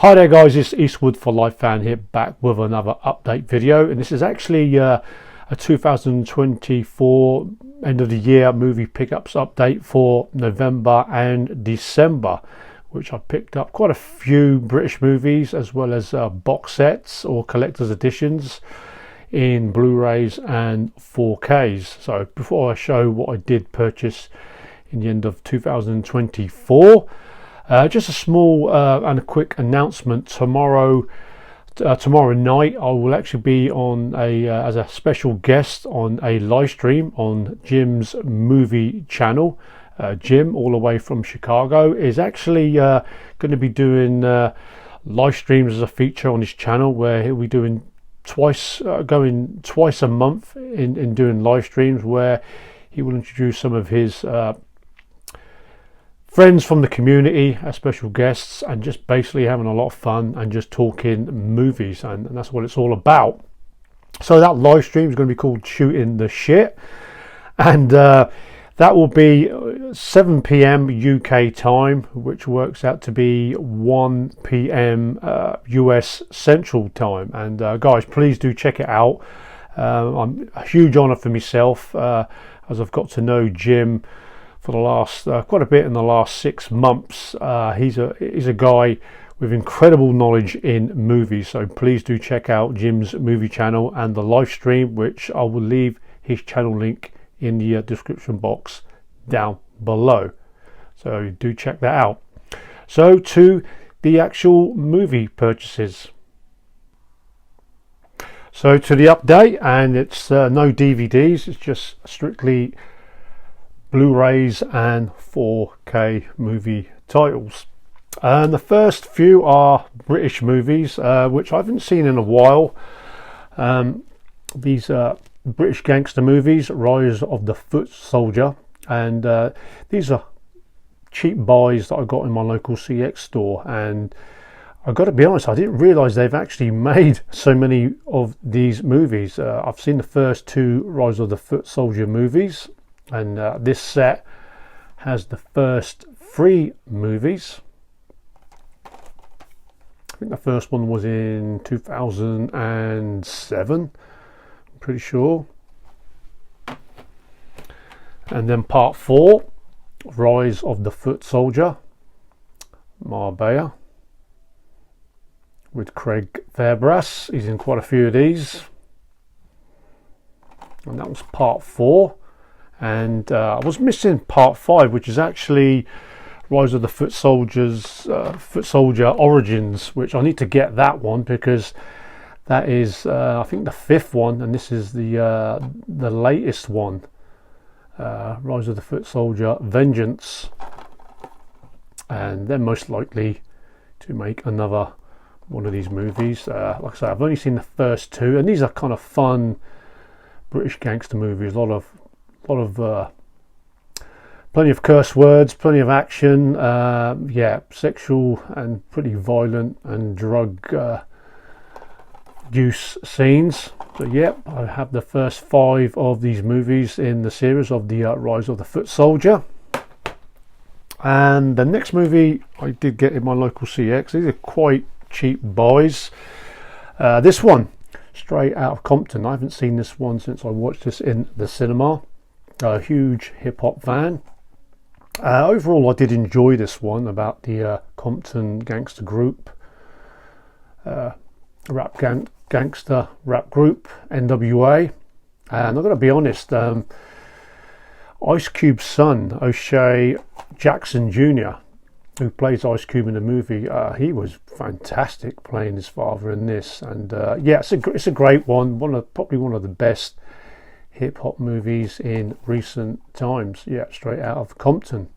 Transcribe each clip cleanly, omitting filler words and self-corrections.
Hi there guys, it's Eastwood for Life Fan here, back with another update video, and this is actually a 2024 end of the year movie pickups update for November and December, which I picked up quite a few British movies as well as box sets or collector's editions in Blu-rays and 4Ks. So before I show what I did purchase in the end of 2024, just a small and a quick announcement. Tomorrow night I will actually be on as a special guest on a live stream on Jim's movie channel. Jim, all the way from Chicago, is actually going to be doing live streams as a feature on his channel, where he'll be doing going twice a month in doing live streams, where he will introduce some of his friends from the community as special guests, and just basically having a lot of fun and just talking movies, and that's what it's all about. So that live stream is going to be called Shooting the Shit, and that will be 7 p.m. UK time, which works out to be 1 p.m. US Central Time. And guys, please do check it out. I'm a huge honor for myself, as I've got to know Jim for the last quite a bit in the last 6 months. He's a guy with incredible knowledge in movies, so please do check out Jim's movie channel and the live stream, which I will leave his channel link in the description box down below, so do check that out. So to the actual movie purchases. So to the update, and it's no DVDs, it's just strictly Blu-rays and 4K movie titles. And the first few are British movies, which I haven't seen in a while. These are British gangster movies, Rise of the Foot Soldier, and these are cheap buys that I got in my local CX store. And I've got to be honest, I didn't realise they've actually made so many of these movies. I've seen the first 2 Rise of the Foot Soldier movies, and this set has the first 3 movies. I think the first one was in 2007, I'm pretty sure. And then part 4, Rise of the Foot Soldier, Marbella, with Craig Fairbrass. He's in quite a few of these. And that was part 4. And I was missing part 5, which is actually Rise of the Foot Soldier Origins, which I need to get that one, because that is I think the 5th one, and this is the latest one, Rise of the Foot Soldier Vengeance. And they're most likely to make another one of these movies. Like I say, I've only seen the first 2, and these are kind of fun British gangster movies. A lot of plenty of curse words, plenty of action, sexual and pretty violent and drug use scenes. So I have the first 5 of these movies in the series of the Rise of the Foot Soldier. And the next movie I did get in my local CX. These are quite cheap buys. This one, straight out of Compton. I haven't seen this one since I watched this in the cinema. A huge hip-hop fan. Overall, I did enjoy this one, about the Compton gangster group, gangster rap group, NWA. And I've got to be honest, Ice Cube's son, O'Shea Jackson Jr., who plays Ice Cube in the movie, he was fantastic playing his father in this. And it's a great one. Probably one of the best hip-hop movies in recent times. Straight out of Compton.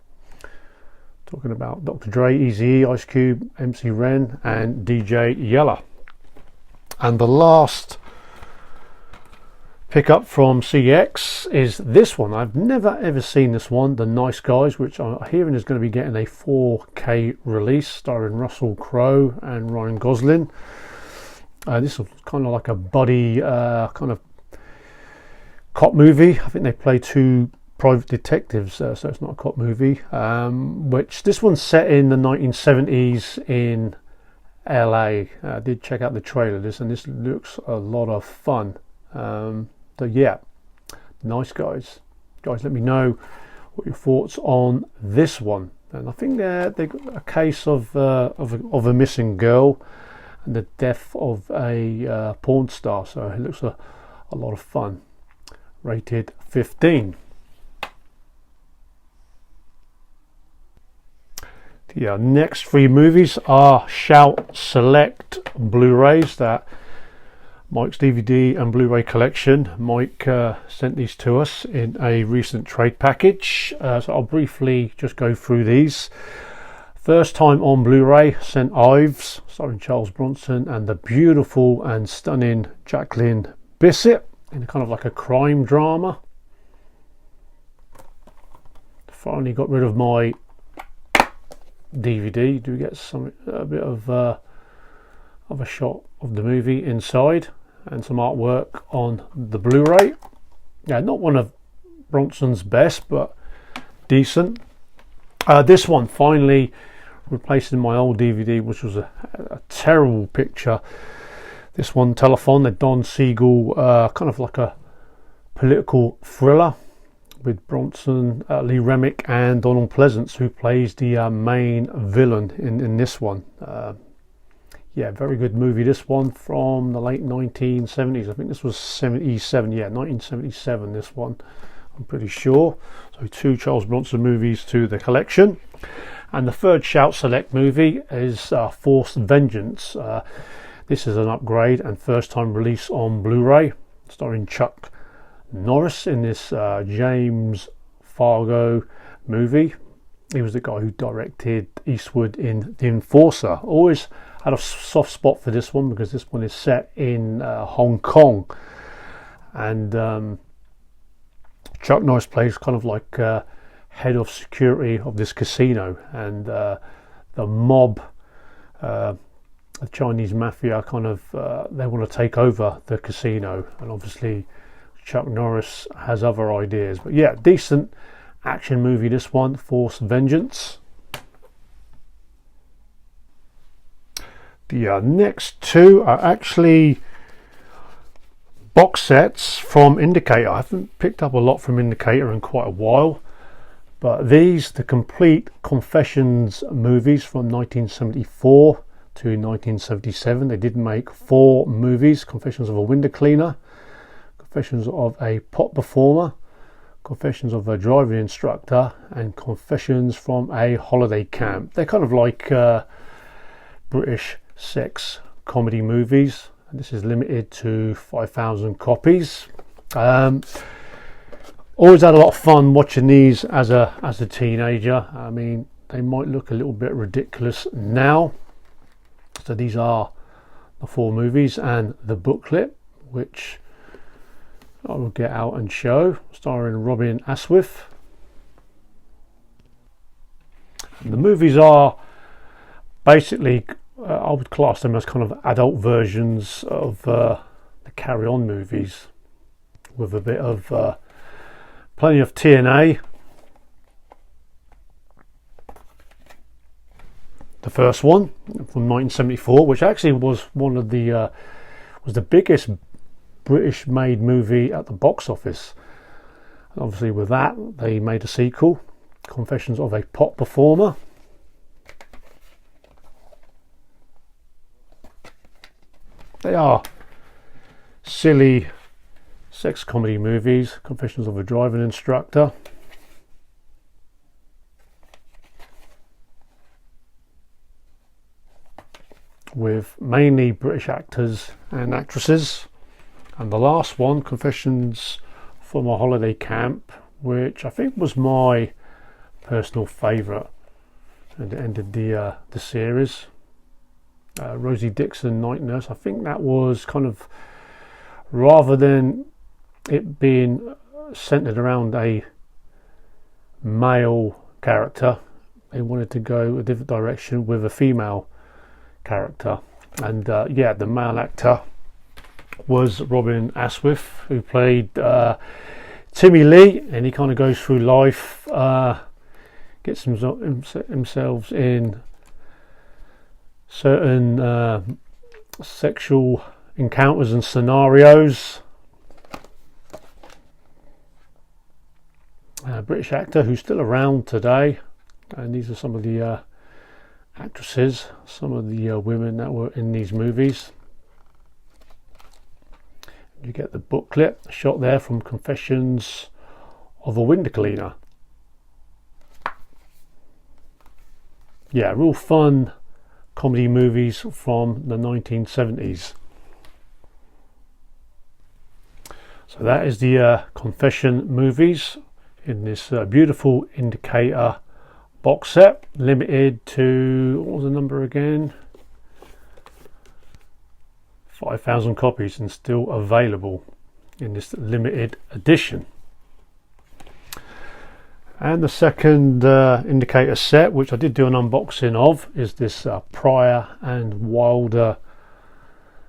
Talking about Dr. Dre, Eazy-E, Ice Cube, MC Ren, and DJ Yella. And the last pickup from CX is this one. I've never ever seen this one, The Nice Guys, which I'm hearing is going to be getting a 4K release, starring Russell Crowe and Ryan Gosling. This is kind of like a buddy kind of cop movie. I think they play 2 private detectives, so it's not a cop movie. Which this one's set in the 1970s in LA. I did check out the trailer and this looks a lot of fun. So yeah, nice guys. Let me know what your thoughts on this one. And I think they got a case of a missing girl and the death of a porn star. So it looks a lot of fun. Rated 15. The next 3 movies are Shout Select Blu-rays, that Mike's DVD and Blu-ray collection. Mike sent these to us in a recent trade package, so I'll briefly just go through these. First time on Blu-ray, St. Ives, starring Charles Bronson and the beautiful and stunning Jacqueline Bisset, in kind of like a crime drama. Finally got rid of my DVD. Do get a bit of a shot of the movie inside and some artwork on the Blu-ray. Yeah, not one of Bronson's best, but decent. This one finally replacing my old DVD, which was a terrible picture. This one, Telephone, the Don Siegel, kind of like a political thriller with Bronson, Lee Remick and Donald Pleasance, who plays the main villain in this one. Yeah, very good movie, this one, from the late 1970s. I think this was 77, yeah, 1977, this one, I'm pretty sure. So 2 Charles Bronson movies to the collection. And the third Shout Select movie is Forced Vengeance. This is an upgrade and first time release on Blu-ray, starring Chuck Norris in this James Fargo movie. He was the guy who directed Eastwood in The Enforcer. Always had a soft spot for this one because this one is set in Hong Kong, and Chuck Norris plays kind of like head of security of this casino, and the mob, the Chinese mafia, kind of they want to take over the casino, and obviously Chuck Norris has other ideas. But yeah, decent action movie, this one, Forced Vengeance. The next 2 are actually box sets from Indicator. I haven't picked up a lot from Indicator in quite a while, but these, the complete Confessions movies from 1974 to 1977. They did make 4 movies: Confessions of a Window Cleaner, Confessions of a Pot Performer, Confessions of a Driving Instructor, and Confessions from a Holiday Camp. They're kind of like British sex comedy movies, and this is limited to 5,000 copies. Always had a lot of fun watching these as a teenager. I mean, they might look a little bit ridiculous now. So these are the 4 movies and the booklet, which I will get out and show, starring Robin Asquith. And the movies are basically, I would class them as kind of adult versions of the Carry On movies, with a bit of plenty of TNA. The first one from 1974, which actually was one of the was the biggest British made movie at the box office. And obviously with that they made a sequel, Confessions of a Pot Performer. They are silly sex comedy movies. Confessions of a Driving Instructor, with mainly British actors and actresses. And the last one, Confessions from a Holiday Camp, which I think was my personal favourite, and it ended the series. Rosie Dixon, Night Nurse. I think that was kind of, rather than it being centered around a male character, they wanted to go a different direction with a female character. And yeah, the male actor was Robin Asquith, who played Timmy Lee, and he kind of goes through life, gets himself in certain sexual encounters and scenarios. British actor who's still around today, and these are some of the actresses, some of the women that were in these movies. You get the booklet shot there from Confessions of a Window Cleaner. Yeah, real fun comedy movies from the 1970s. So that is the Confession movies in this beautiful indicator box set, limited to, what was the number again? 5,000 copies, and still available in this limited edition. And the second indicator set, which I did do an unboxing of, is this Pryor and Wilder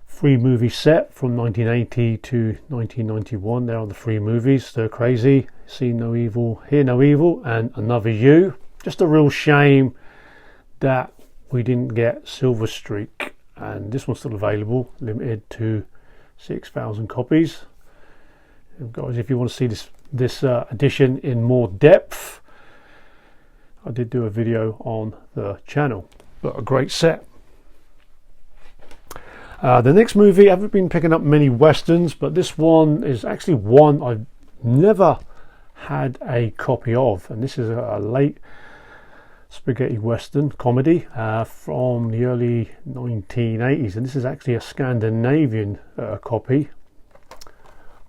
3 movie set from 1980 to 1991. There are the 3 movies. They're crazy. See No Evil, Hear No Evil, and Another You. Just a real shame that we didn't get Silver Streak, and this one's still available, limited to 6,000 copies. And guys, if you want to see this edition in more depth, I did do a video on the channel, but a great set. The next movie, I haven't been picking up many westerns, but this one is actually one I've never had a copy of, and this is a late spaghetti western comedy from the early 1980s, and this is actually a Scandinavian copy.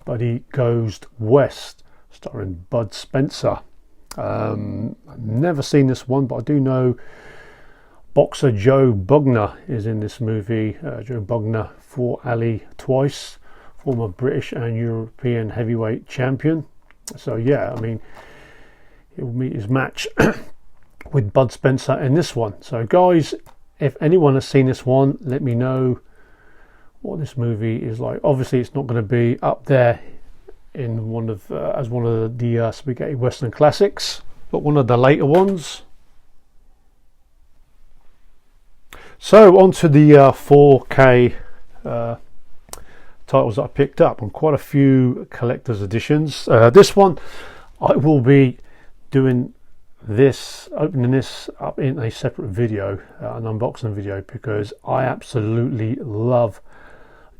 Buddy Goes West, starring Bud Spencer. I've never seen this one, but I do know boxer Joe Bugner is in this movie. Joe Bugner fought Ali twice, former British and European heavyweight champion. So yeah, I mean, he'll meet his match with Bud Spencer in this one. So guys, if anyone has seen this one, let me know what this movie is like. Obviously it's not going to be up there in one of the spaghetti western classics, but one of the later ones. So on to the 4K titles that I picked up, and quite a few collector's editions. This one I will be doing opening this up in a separate video, an unboxing video, because I absolutely love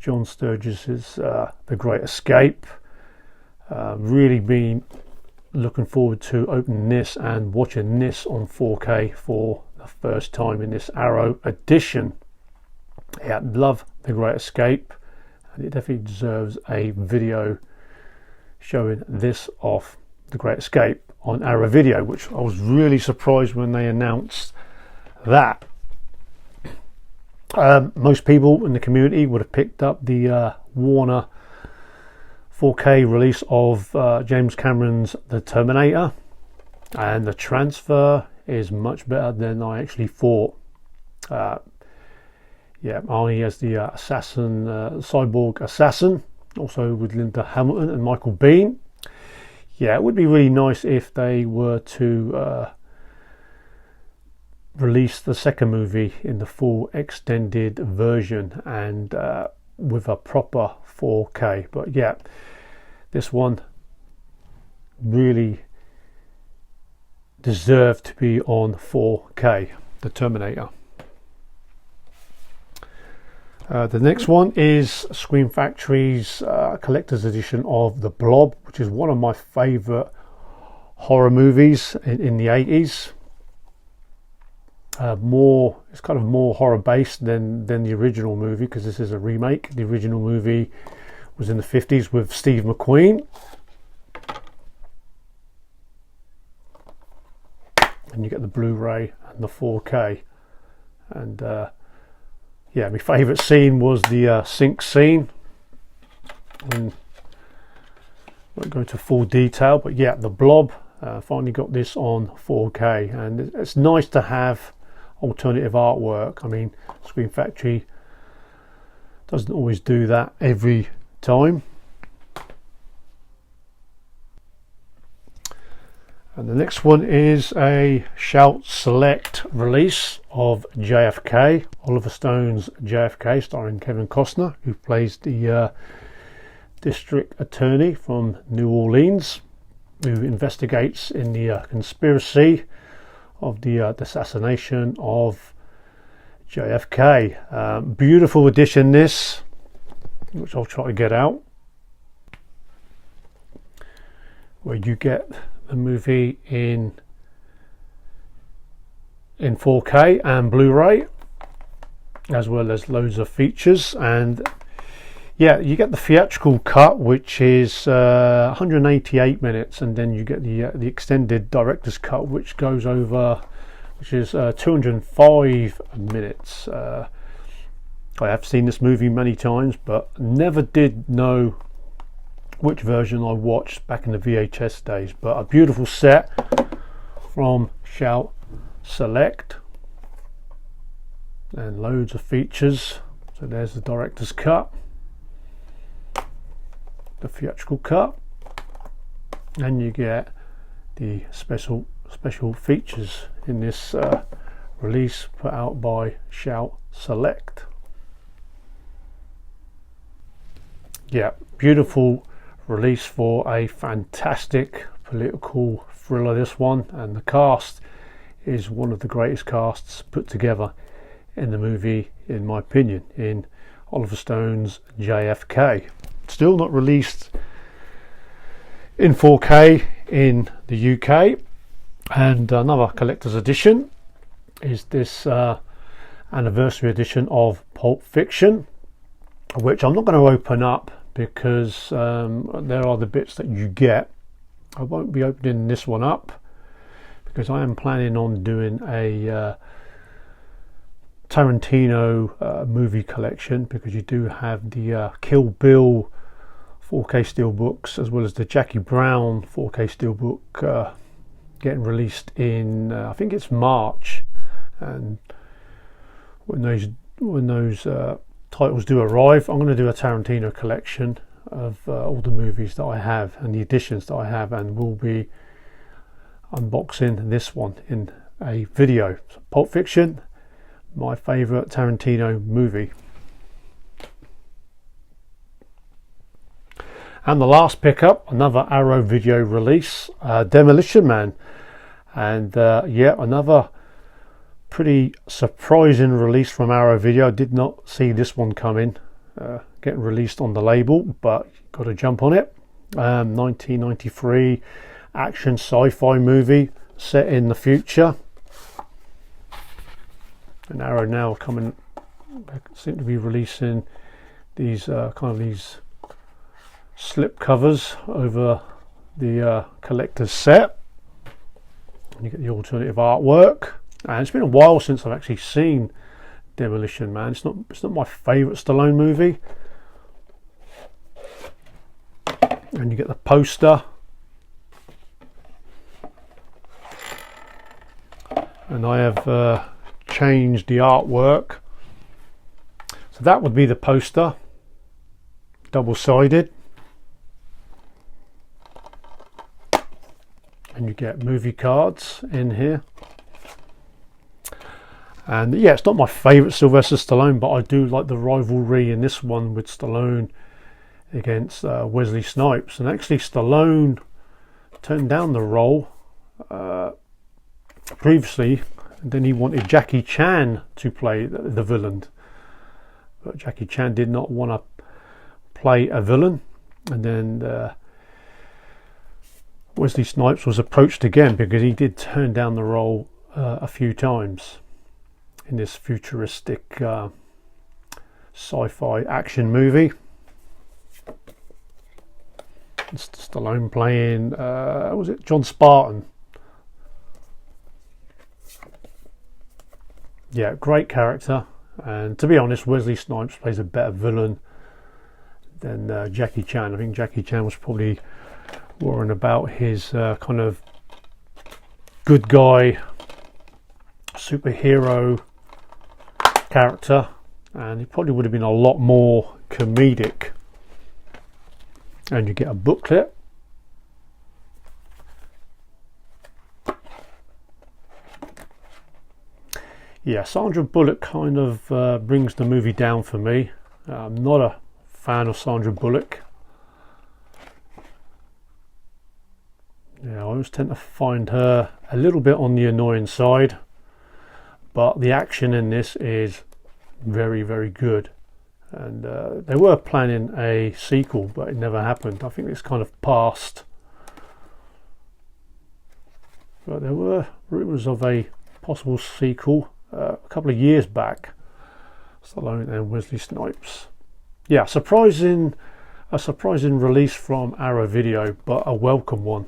John Sturgis's The Great Escape. Really been looking forward to opening this and watching this on 4K for the first time in this Arrow edition. Yeah, love The Great Escape, and it definitely deserves a video showing this off, The Great Escape, on Arrow Video, which I was really surprised when they announced that. Most people in the community would have picked up the Warner 4K release of James Cameron's The Terminator, and the transfer is much better than I actually thought. Yeah, Arnie as the assassin, cyborg assassin, also with Linda Hamilton and Michael Biehn. Yeah, it would be really nice if they were to release the second movie in the full extended version and with a proper 4K. But yeah, this one really deserved to be on 4K, The Terminator. The next one is Scream Factory's collector's edition of The Blob, which is one of my favourite horror movies in the 80s. It's kind of more horror based than the original movie, because this is a remake. The original movie was in the 50s with Steve McQueen. And you get the Blu-ray and the 4K. And yeah, my favourite scene was the sink scene. And I won't go into full detail, but yeah, The Blob, finally got this on 4K, and it's nice to have alternative artwork. I mean, Scream Factory doesn't always do that every time. And the next one is a Shout Select release of JFK, Oliver Stone's JFK, starring Kevin Costner, who plays the district attorney from New Orleans, who investigates in the conspiracy of the assassination of JFK. Beautiful edition, this, which I'll try to get out, where you get the movie in 4K and Blu-ray, as well as loads of features. And yeah, you get the theatrical cut, which is 188 minutes, and then you get the extended director's cut, which goes over, which is 205 minutes. I have seen this movie many times, but never did know which version I watched back in the VHS days. But a beautiful set from Shout Select, and loads of features. So there's the director's cut, the theatrical cut, and you get the special features in this release put out by Shout Select. Yeah, beautiful release for a fantastic political thriller, this one, and the cast is one of the greatest casts put together in the movie, in my opinion, in Oliver Stone's JFK. Still not released in 4K in the UK. And another collector's edition is this anniversary edition of Pulp Fiction, which I'm not going to open up because there are the bits that you get. I won't be opening this one up because I am planning on doing a Tarantino movie collection, because you do have the Kill Bill 4K steelbooks, as well as the Jackie Brown 4K steelbook getting released in I think it's March. And when those titles do arrive, I'm going to do a Tarantino collection of all the movies that I have and the editions that I have, and we'll be unboxing this one in a video. So Pulp Fiction, my favourite Tarantino movie. And the last pickup, another Arrow Video release, Demolition Man, and yeah, another pretty surprising release from Arrow Video. I did not see this one coming, getting released on the label, but got to jump on it. 1993 action sci-fi movie set in the future, and Arrow now coming, seem to be releasing these kind of these slip covers over the collector's set, and you get the alternative artwork. And it's been a while since I've actually seen Demolition Man. It's not my favourite Stallone movie. And you get the poster, and I have changed the artwork. So that would be the poster, double-sided, and you get movie cards in here. And yeah, it's not my favourite Sylvester Stallone, but I do like the rivalry in this one with Stallone against Wesley Snipes. And actually Stallone turned down the role previously, and then he wanted Jackie Chan to play the villain, but Jackie Chan did not want to play a villain. And then Wesley Snipes was approached again, because he did turn down the role a few times in this futuristic sci-fi action movie. It's Stallone playing was it John Spartan? Yeah, great character. And to be honest, Wesley Snipes plays a better villain than Jackie Chan. I think Jackie Chan was probably worrying about his kind of good guy superhero character, and it probably would have been a lot more comedic. And you get a booklet, Yeah, Sandra Bullock kind of brings the movie down for me. I'm not a fan of Sandra Bullock. Yeah, I always tend to find her a little bit on the annoying side, but the action in this is very, very good. And they were planning a sequel, but it never happened. I think it's kind of passed. But there were rumours of a possible sequel a couple of years back. Stallone and Wesley Snipes. Yeah, a surprising release from Arrow Video, but a welcome one.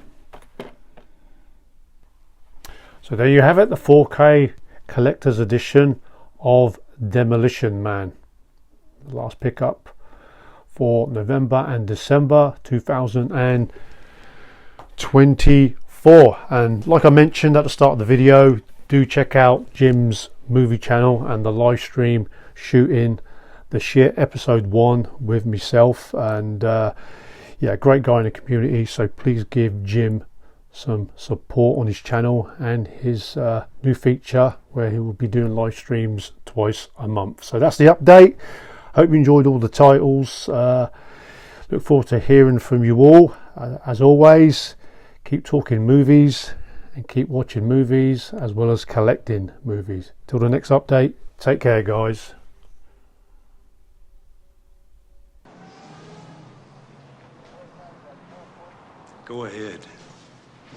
So there you have it, the 4K collector's edition of Demolition Man. The last pickup for November and December 2024. And like I mentioned at the start of the video, do check out Jim's movie channel and the live stream Shooting the Shit episode 1 with myself. And yeah, great guy in the community, so please give Jim some support on his channel and his new feature where he will be doing live streams twice a month. So that's the update. Hope you enjoyed all the titles. Look forward to hearing from you all. As always, keep talking movies and keep watching movies as well as collecting movies. Till the next update, take care guys. Go ahead.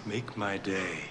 Make my day.